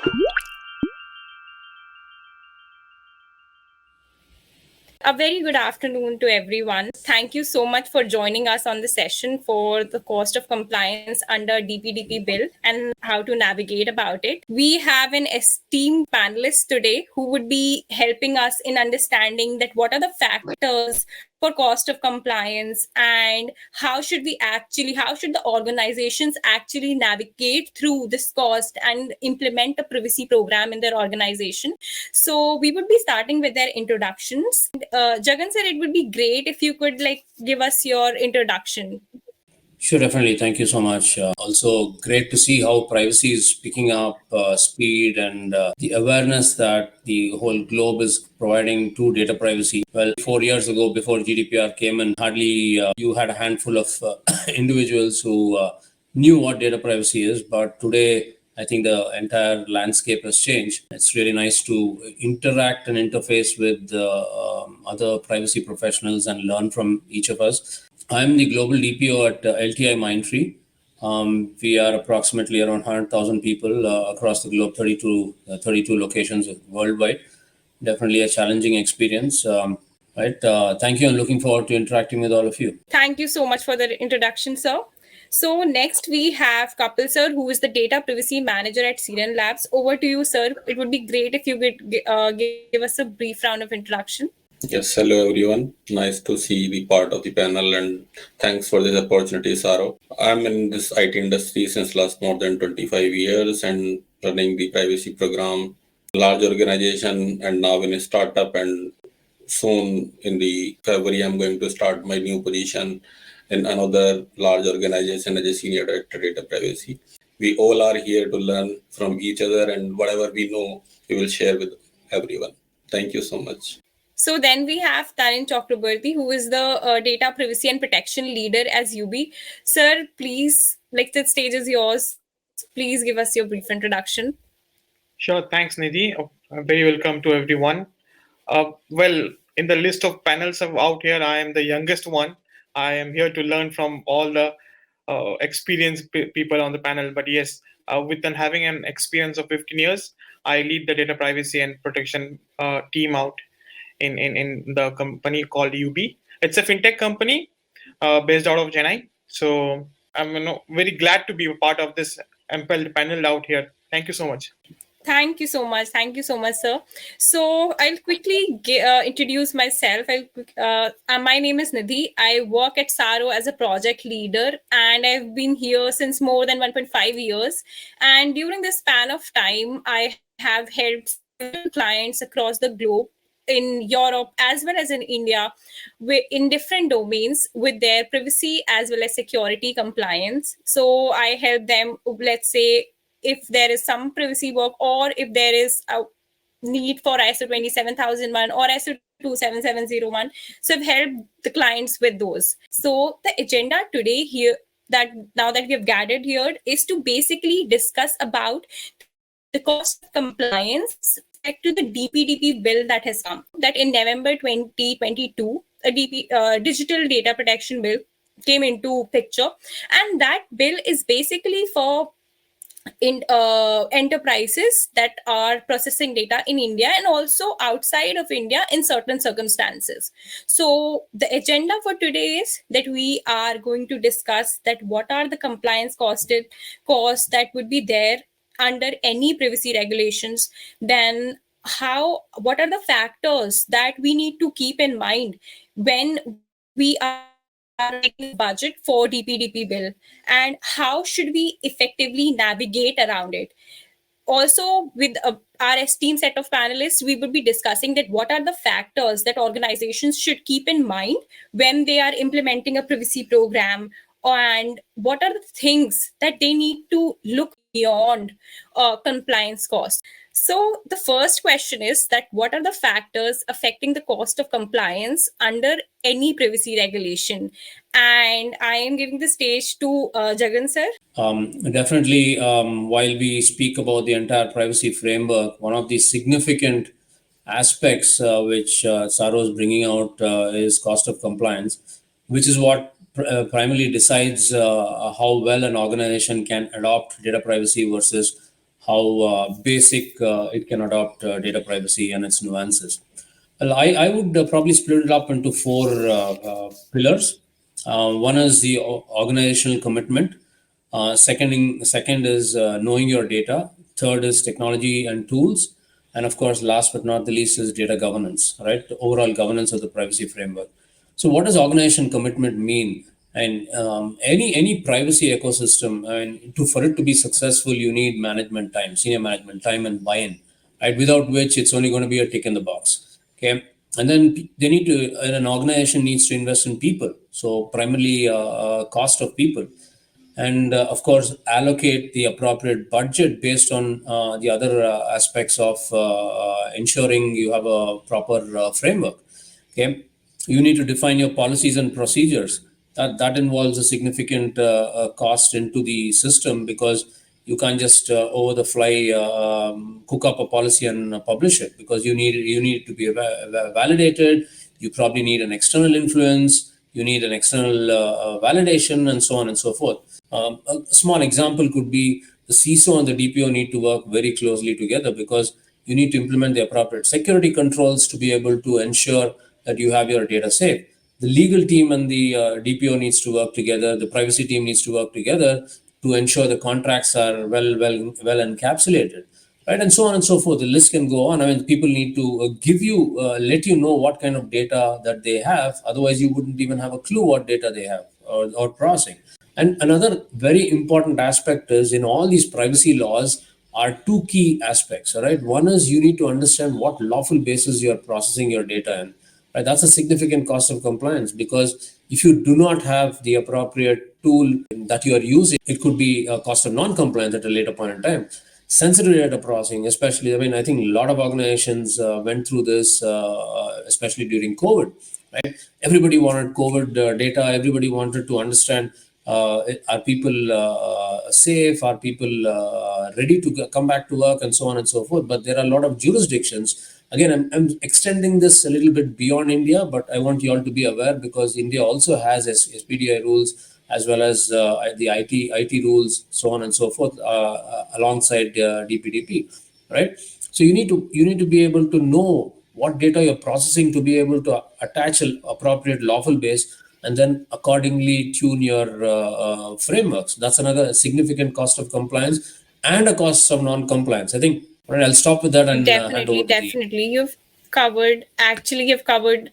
A very good afternoon to everyone. Thank you so much for joining us on the session for the cost of compliance under DPDP Bill and how to navigate about it. We have an esteemed panelist today who would be helping us in understanding that what are the factors for cost of compliance and how should the organizations actually navigate through this cost and implement a privacy program in their organization. So we would be starting with their introductions. Jagan sir, it would be great if you could give us your introduction. Sure, definitely. Thank you so much. Also, great to see how privacy is picking up speed and the awareness that the whole globe is providing to data privacy. Well, 4 years ago, before GDPR came in, hardly you had a handful of individuals who knew what data privacy is. But today, I think the entire landscape has changed. It's really nice to interact and interface with other privacy professionals and learn from each of us. I'm the global DPO at LTI Mindtree. We are approximately around 100,000 people across the globe, 32 locations worldwide. Definitely a challenging experience. Right. Thank you. I'm looking forward to interacting with all of you. Thank you so much for the introduction, sir. So next we have Kapil sir, who is the data privacy manager at cert-in Labs. Over to you, sir. It would be great if you could give us a brief round of introduction. Yes, hello everyone. Nice to see the part of the panel and thanks for this opportunity, Tsaaro. I'm in this IT industry since last more than 25 years and running the privacy program, large organization and now in a startup, and soon in the February I'm going to start my new position in another large organization as a senior director data privacy. We all are here to learn from each other and whatever we know, we will share with everyone. Thank you so much. So then we have Tarin Chakraborty, who is the data privacy and protection leader as UB. Sir, please, the stage is yours. Please give us your brief introduction. Sure, thanks, Nidhi. Very welcome to everyone. Well, in the list of panels out here, I am the youngest one. I am here to learn from all the experienced people on the panel. But yes, with having an experience of 15 years, I lead the data privacy and protection team out in the company called UB. It's a fintech company based out of Chennai. So I'm very glad to be a part of this MPEL panel out here. Thank you so much. Thank you so much. Thank you so much, sir. So I'll quickly introduce myself. My name is Nidhi. I work at Tsaaro as a project leader, and I've been here since more than 1.5 years. And during this span of time, I have helped several clients across the globe in Europe as well as in India in different domains with their privacy as well as security compliance. So I help them, let's say, if there is some privacy work or if there is a need for ISO 27001 or ISO 27701. So I've helped the clients with those. So the agenda today here, that now that we have gathered here, is to basically discuss about the cost of compliance to the DPDP bill that has come. That in November 2022, a digital data protection bill came into picture, and that bill is basically for enterprises that are processing data in India and also outside of India in certain circumstances. So the agenda for today is that we are going to discuss that what are the compliance costs that would be there under any privacy regulations, then what are the factors that we need to keep in mind when we are making budget for DPDP bill, and how should we effectively navigate around it. Also, with our esteemed set of panelists, we would be discussing that what are the factors that organizations should keep in mind when they are implementing a privacy program, and what are the things that they need to look beyond compliance costs. So the first question is that what are the factors affecting the cost of compliance under any privacy regulation? And I am giving the stage to Jagan sir. Definitely, while we speak about the entire privacy framework, one of the significant aspects which Tsaaro is bringing out is cost of compliance, which is what primarily decides how well an organization can adopt data privacy versus how basic it can adopt data privacy and its nuances. Well, I would probably split it up into four pillars. One is the organizational commitment. Second is knowing your data. Third is technology and tools. And of course, last but not the least is data governance, right? The overall governance of the privacy framework. So, what does organization commitment mean? And any privacy ecosystem, I mean, for it to be successful, you need management time, senior management time, and buy-in, right? Without which, it's only going to be a tick in the box. Okay, and then they need to. An organization needs to invest in people. So primarily, cost of people, and of course allocate the appropriate budget based on the other aspects of ensuring you have a proper framework. Okay, you need to define your policies and procedures. That involves a significant cost into the system, because you can't just over the fly cook up a policy and publish it, because you need to be validated. You probably need an external influence, you need an external validation, and so on and so forth. A small example could be the CISO and the DPO need to work very closely together, because you need to implement the appropriate security controls to be able to ensure that you have your data safe. The legal team and the DPO needs to work together. The privacy team needs to work together to ensure the contracts are well encapsulated, right? And so on and so forth. The list can go on. I mean, people need to let you know what kind of data that they have. Otherwise, you wouldn't even have a clue what data they have or processing. And another very important aspect is, in all these privacy laws are two key aspects. All right, one is you need to understand what lawful basis you are processing your data in. Right, that's a significant cost of compliance, because if you do not have the appropriate tool that you are using, it could be a cost of non-compliance at a later point in time. Sensitive data processing, especially, I mean, I think a lot of organizations went through this, especially during COVID. Right, everybody wanted COVID data. Everybody wanted to understand, are people safe? Are people ready to come back to work, and so on and so forth? But there are a lot of jurisdictions. Again, I'm extending this a little bit beyond India, but I want you all to be aware, because India also has SPDI rules, as well as the IT rules, so on and so forth, alongside DPDP, right? So you need to be able to know what data you're processing to be able to attach an appropriate lawful base, and then accordingly tune your frameworks. That's another significant cost of compliance and a cost of non-compliance. I think. All right, I'll stop with that and hand Definitely, over to the. definitely. You've covered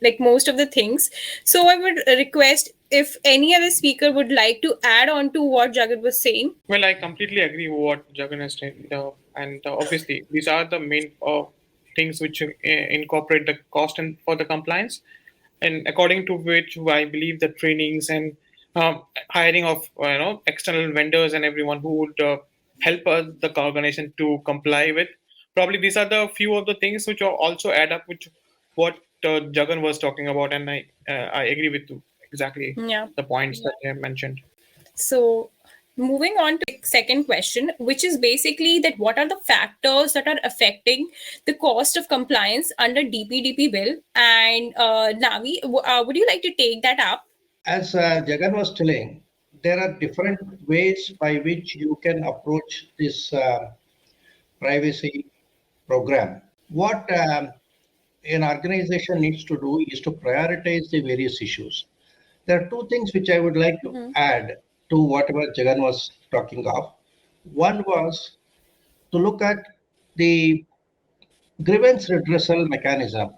like most of the things. So I would request if any other speaker would like to add on to what Jagat was saying. Well, I completely agree with what Jagan has said, and obviously these are the main things which incorporate the cost and for the compliance, and according to which I believe the trainings and hiring of external vendors and everyone who would help us the organization to comply with. Probably these are the few of the things which are also add up, which what Jagan was talking about, and I agree with you exactly Yeah. the points that you have mentioned. So, moving on to the second question, which is basically that what are the factors that are affecting the cost of compliance under DPDP bill? And Navi, would you like to take that up? As Jagan was telling, there are different ways by which you can approach this privacy program. What an organization needs to do is to prioritize the various issues. There are two things which I would like to add to whatever Jagan was talking of. One was to look at the grievance redressal mechanism,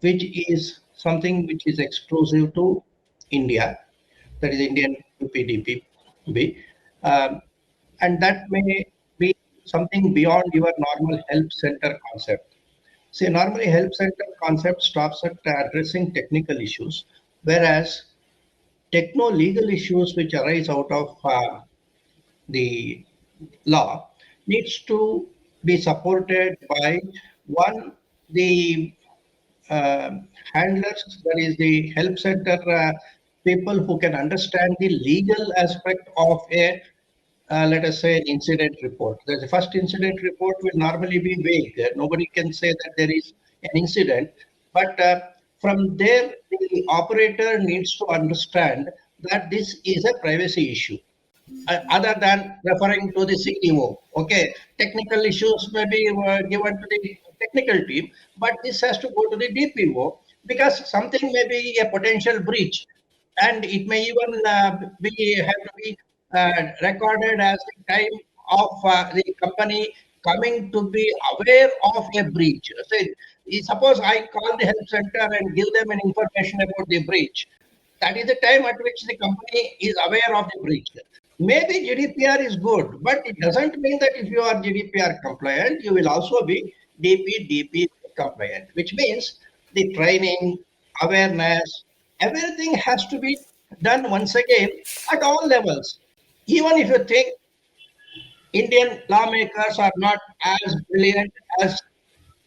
which is something which is exclusive to India, that is Indian DPDP Bill, and that may be something beyond your normal help center concept. See, normally help center concept stops at addressing technical issues, whereas techno-legal issues which arise out of the law needs to be supported by one, the uh, handlers, that is the help center people who can understand the legal aspect of a let us say an incident report. The first incident report will normally be vague. Nobody can say that there is an incident, but from there the operator needs to understand that this is a privacy issue. other than referring to the CEO. Okay, technical issues may be given to the technical team, but this has to go to the DPO because something may be a potential breach, and it may even have to be recorded as the time of the company coming to be aware of a breach. Say, suppose I call the help center and give them an information about the breach. That is the time at which the company is aware of the breach. Maybe GDPR is good, but it doesn't mean that if you are GDPR compliant, you will also be DPDP compliant, which means the training, awareness, everything has to be done once again at all levels. Even if you think Indian lawmakers are not as brilliant as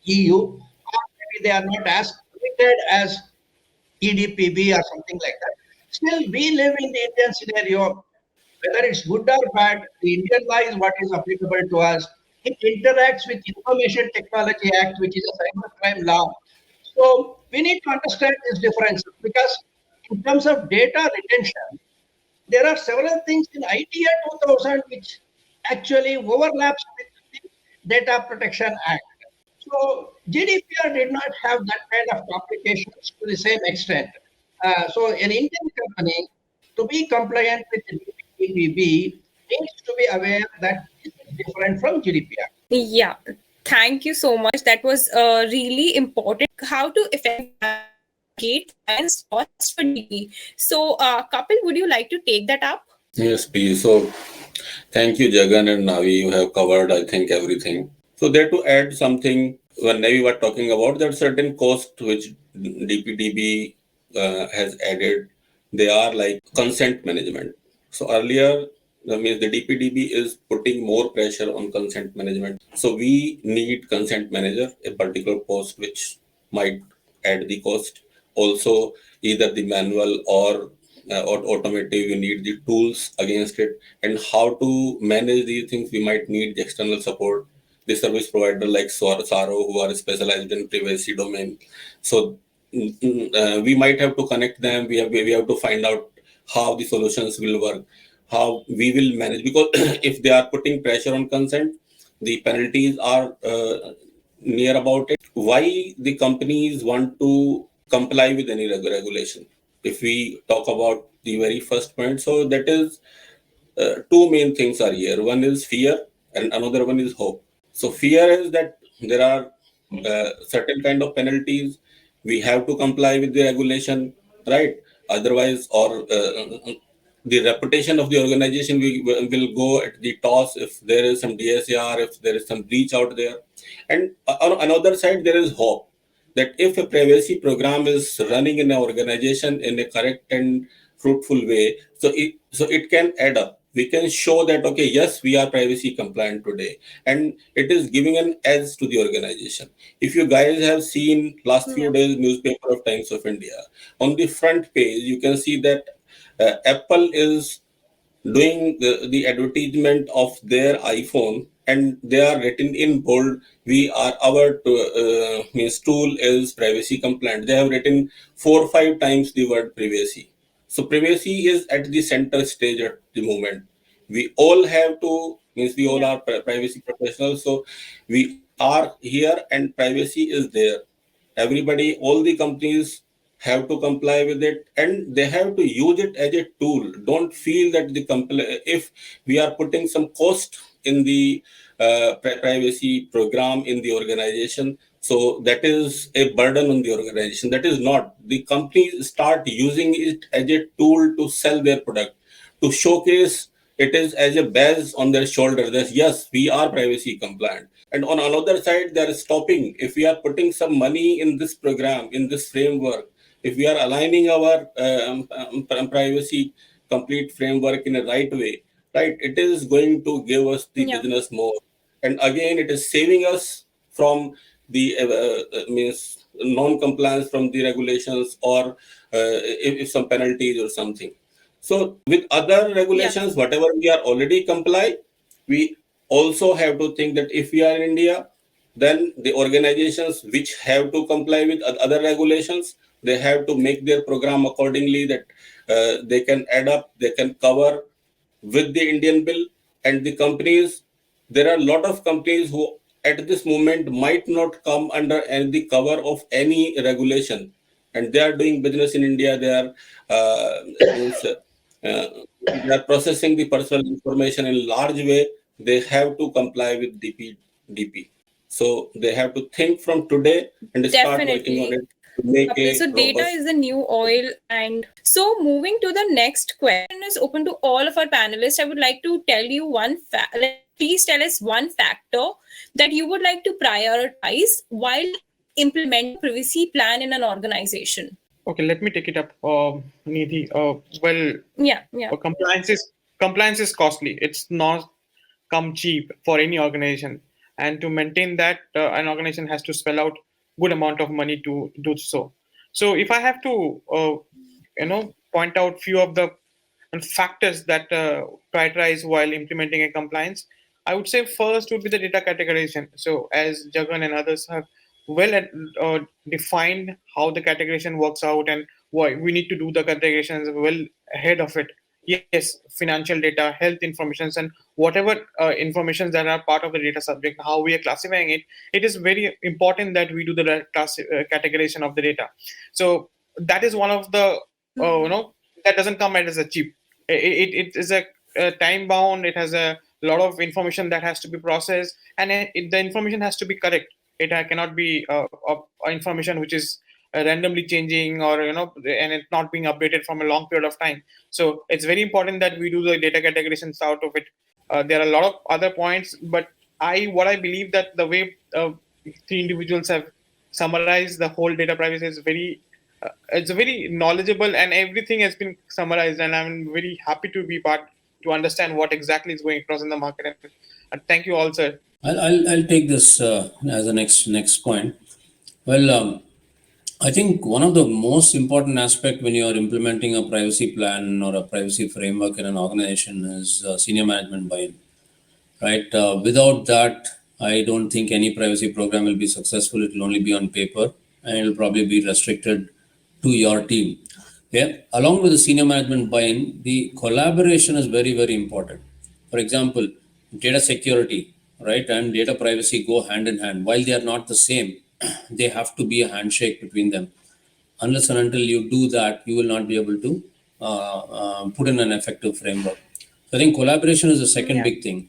EU, or maybe they are not as committed as EDPB or something like that. Still, we live in the Indian scenario. Whether it's good or bad, the Indian law is what is applicable to us. It interacts with Information Technology Act, which is a cybercrime law. So we need to understand this difference because in terms of data retention, there are several things in ITA 2000 which actually overlaps with the Data Protection Act. So GDPR did not have that kind of complications to the same extent. So an Indian company to be compliant with the DPDP needs to be aware that this is different from GDPR. Yeah, thank you so much. That was really important. How to effectively navigate compliance costs for DP. So, Kapil, would you like to take that up? Yes, please. So thank you, Jagan and Navi. You have covered, I think, everything. So there to add something, when Navi were talking about that certain cost which DPDB has added, they are like consent management. So earlier, that means the DPDB is putting more pressure on consent management. So we need consent manager, a particular post which might add the cost. Also, either the manual or automotive, you need the tools against it, and how to manage these things. We might need the external support, the service provider like Tsaaro, who are specialized in privacy domain. So we might have to connect them. We have to find out how the solutions will work, how we will manage, because if they are putting pressure on consent, the penalties are near about it. Why the companies want to comply with any regulation? If we talk about the very first point, so that is two main things are here. One is fear, and another one is hope. So fear is that there are certain kind of penalties. We have to comply with the regulation, right? Otherwise, or the reputation of the organization will go at the toss if there is some DSAR, if there is some breach out there. And on another side, there is hope that if a privacy program is running in an organization in a correct and fruitful way, so it can add up. We can show that, okay, yes, we are privacy compliant today, and it is giving an edge to the organization. If you guys have seen last few Yeah. days newspaper of Times of India, on the front page you can see that Apple is doing the advertisement of their iPhone, and they are written in bold. Means tool is privacy compliant. They have written 4 or 5 times the word privacy. So privacy is at the center stage at the moment. We all have to, means we all Yeah. are privacy professionals. So we are here and privacy is there. Everybody, all the companies have to comply with it, and they have to use it as a tool. Don't feel that if we are putting some cost in the privacy program in the organization, so that is a burden on the organization. That is not. The companies start using it as a tool to sell their product, to showcase it is as a badge on their shoulder that yes, we are privacy compliant. And on another side, they are stopping. If we are putting some money in this program, in this framework, if we are aligning our privacy complete framework in a right way, right, it is going to give us the Yeah. business more. And again, it is saving us from the means non-compliance from the regulations, or if some penalties or something. So with other Yeah. regulations, whatever we are already comply, we also have to think that if we are in India, then the organizations which have to comply with other regulations, they have to make their program accordingly, that they can add up, they can cover with the Indian bill, and the companies, there are a lot of companies who at this moment might not come under the cover of any regulation, and they are doing business in India. They are means they are processing the personal information in large way. They have to comply with DPDP. So they have to think from today and start working on Definitely. it to make Kapil, a so data robust. is the new oil. And so moving to the next question is open to all of our panelists. I would like to tell you one fact. Please tell us one factor that you would like to prioritize while implementing privacy plan in an organization. Okay, let me take it up, Nidhi. Well, Yeah, yeah. compliance is costly. It's not come cheap for any organization, and to maintain that, an organization has to spell out good amount of money to do so. So, if I have to, point out few of the factors that prioritize while implementing a compliance, I would say first would be the data categorization. So, as Jagan and others have well defined how the categorization works out and why we need to do the categorization well ahead of it. Yes, financial data, health informations, and whatever informations that are part of the data subject, how we are classifying it, it is very important that we do the right categorization of the data. So that is one of the that doesn't come as a cheap. It is a time bound. It has a lot of information that has to be processed, and the information has to be correct. It cannot be information which is randomly changing, or and it's not being updated from a long period of time. So it's very important that we do the data categorizations out of it. There are a lot of other points, but I believe that the way three individuals have summarized the whole data privacy is very it's very knowledgeable, and everything has been summarized, and I'm very happy to be part to understand what exactly is going across in the market. And thank you all, sir. I'll take this as a next point. Well, I think one of the most important aspect when you are implementing a privacy plan or a privacy framework in an organization is senior management buy-in, right? Without that, I don't think any privacy program will be successful. It will only be on paper, and it will probably be restricted to your team. Yeah. Along with the senior management buy-in, the collaboration is very, very important. For example, data security, right, and data privacy go hand in hand. While they are not the same, they have to be a handshake between them. Unless and until you do that, you will not be able to put in an effective framework. So I think collaboration is the second Yeah. big thing,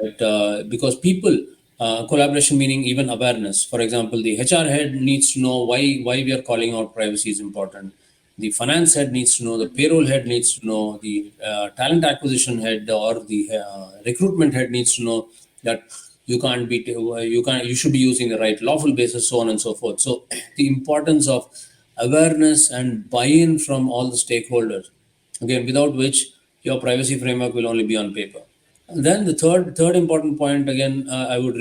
right? Because people, collaboration meaning even awareness. For example, the HR head needs to know why we are calling out privacy is important. The finance head needs to know. The payroll head needs to know. The talent acquisition head or the recruitment head needs to know that you should be using the right lawful basis, so on and so forth. So the importance of awareness and buy-in from all the stakeholders, again, without which your privacy framework will only be on paper. And then the third important point, again, I would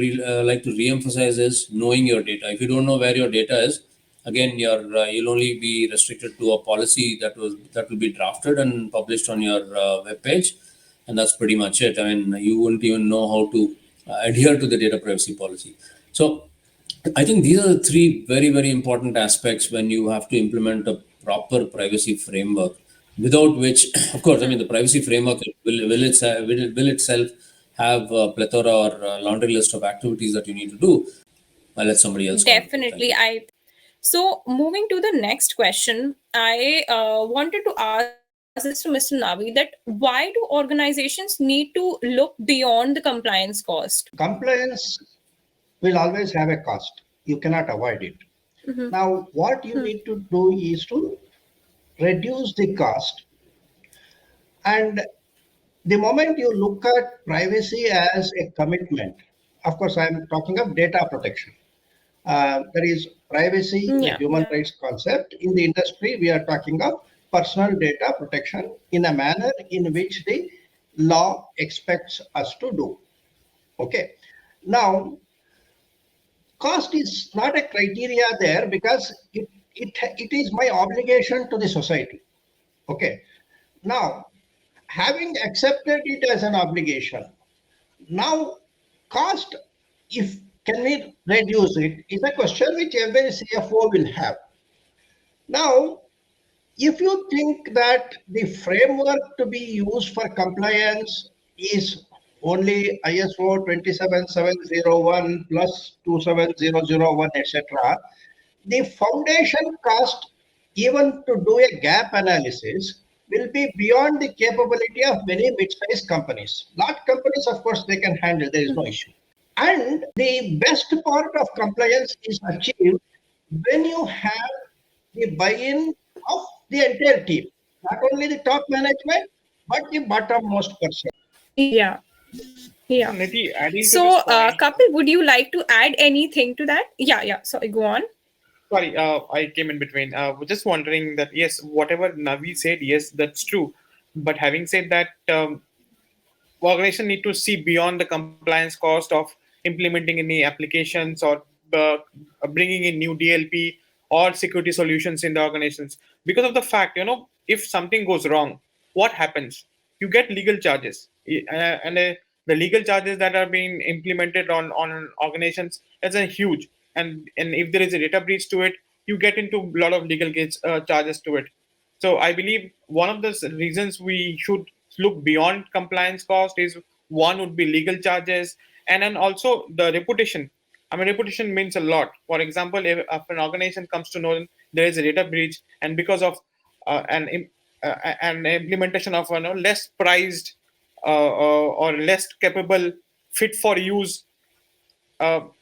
like to re-emphasize is knowing your data. If you don't know where your data is, again, you'll only be restricted to a policy that will be drafted and published on your web page, and that's pretty much it. I mean, you wouldn't even know how to adhere to the data privacy policy. So I think these are the three very, very important aspects when you have to implement a proper privacy framework. Without which, of course, I mean, the privacy framework will itself have a plethora or a laundry list of activities that you need to do. I'll let somebody else contribute. Thank Definitely. you. I So moving to the next question, I wanted to ask this to Mr. Navi that why do organizations need to look beyond the compliance cost? Compliance will always have a cost. You cannot avoid it. Now, what you need to do is to reduce the cost. And the moment you look at privacy as a commitment, of course, I'm talking of data protection. There is privacy, a Yeah. human rights concept. In the industry, we are talking of personal data protection in a manner in which the law expects us to do. Okay. Now, cost is not a criteria there because it is my obligation to the society. Okay. Now, having accepted it as an obligation, now cost, if can we reduce it, is a question which every CFO will have. Now, if you think that the framework to be used for compliance is only ISO 27701 plus 27001, etc., the foundation cost, even to do a gap analysis, will be beyond the capability of many mid-sized companies. Large companies, of course, they can handle, there is no issue. And the best part of compliance is achieved when you have the buy-in of the entire team, not only the top management, but the bottom-most person. Yeah. So, Yeah. Nidhi, adding to this So, point, Kapil, would you like to add anything to that? Yeah, yeah. Sorry, go on. sorry, I came in between. Was just wondering that yes, whatever Navi said, yes, that's true. But having said that, organization need to see beyond the compliance cost of implementing any applications or uh, bringing in new DLP or security solutions in the organizations because of the fact, if something goes wrong, what happens? You get legal charges. And the legal charges that are being implemented on organizations is a huge, and if there is a data breach to it, you get into a lot of legal charges to it. So I believe one of the reasons we should look beyond compliance cost is one would be legal charges, and then also the reputation. I mean, reputation means a lot. For example, if an organization comes to know there is a data breach, and because of an implementation of less priced or less capable, fit for use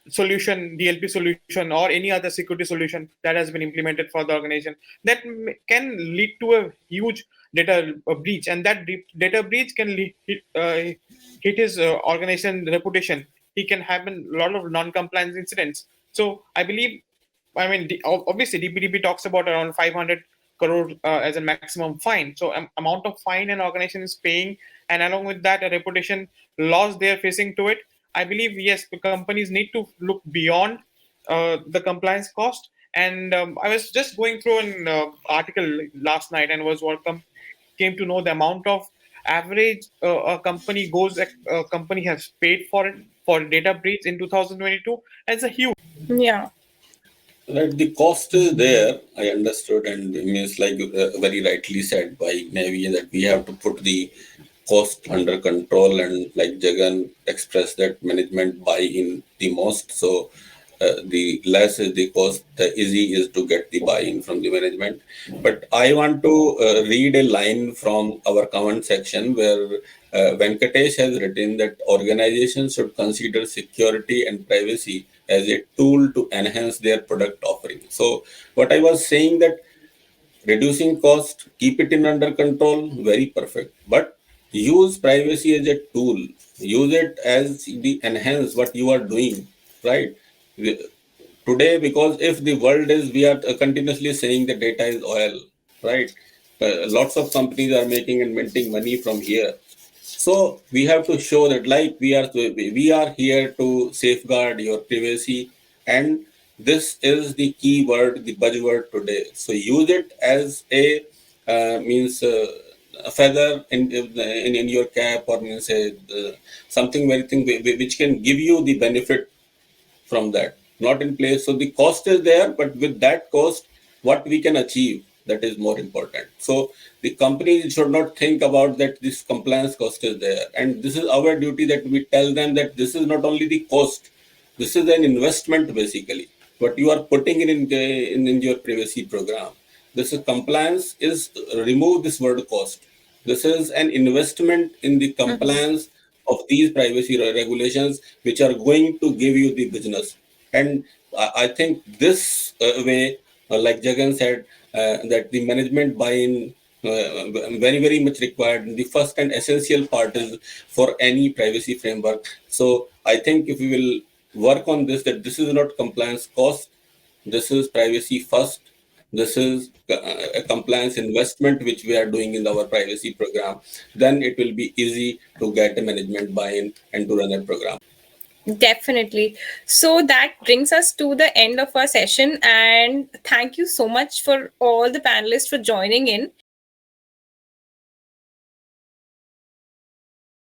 solution, DLP solution, or any other security solution that has been implemented for the organization, that can lead to a huge data breach, and that data breach can hit his organization reputation. He can have a lot of non-compliance incidents. So I believe, I mean, obviously DPDP talks about around 500 crore as a maximum fine. So amount of fine an organization is paying, and along with that, a reputation loss they are facing to it. I believe yes, the companies need to look beyond the compliance cost. And I was just going through an article last night and was welcome came to know the amount of average a company has paid for it for data breach in 2022 as a huge. Yeah. Right, the cost is there. I understood, and it means like very rightly said by Navy that we have to put the cost under control, and like Jagan expressed that management buy in the most. So the less is the cost, the easy is to get the buy-in from the management. But I want to read a line from our comment section where Venkatesh has written that organizations should consider security and privacy as a tool to enhance their product offering. So what I was saying that reducing cost, keep it in under control, very perfect. But use privacy as a tool. Use it as the enhance what you are doing, right? Today, because if the world is, we are continuously saying the data is oil, right? Lots of companies are making and minting money from here. So we have to show that like we are here to safeguard your privacy, and this is the key word, the buzzword today. So use it as a means a feather in your cap, or means something very thing which can give you the benefit from that, not in place. So the cost is there, but with that cost, what we can achieve, that is more important. So the company should not think about that this compliance cost is there. And this is our duty that we tell them that this is not only the cost, this is an investment basically. What you are putting in your privacy program. This is compliance is remove this word cost. This is an investment in the compliance of these privacy regulations, which are going to give you the business. And I think this way, like Jagan said, that the management buy-in very, very much required. The first and essential part is for any privacy framework. So I think if we will work on this, that this is not compliance cost, this is privacy first. This is a compliance investment which we are doing in our privacy program. Then it will be easy to get a management buy-in and to run a program. Definitely. So that brings us to the end of our session. And thank you so much for all the panelists for joining in.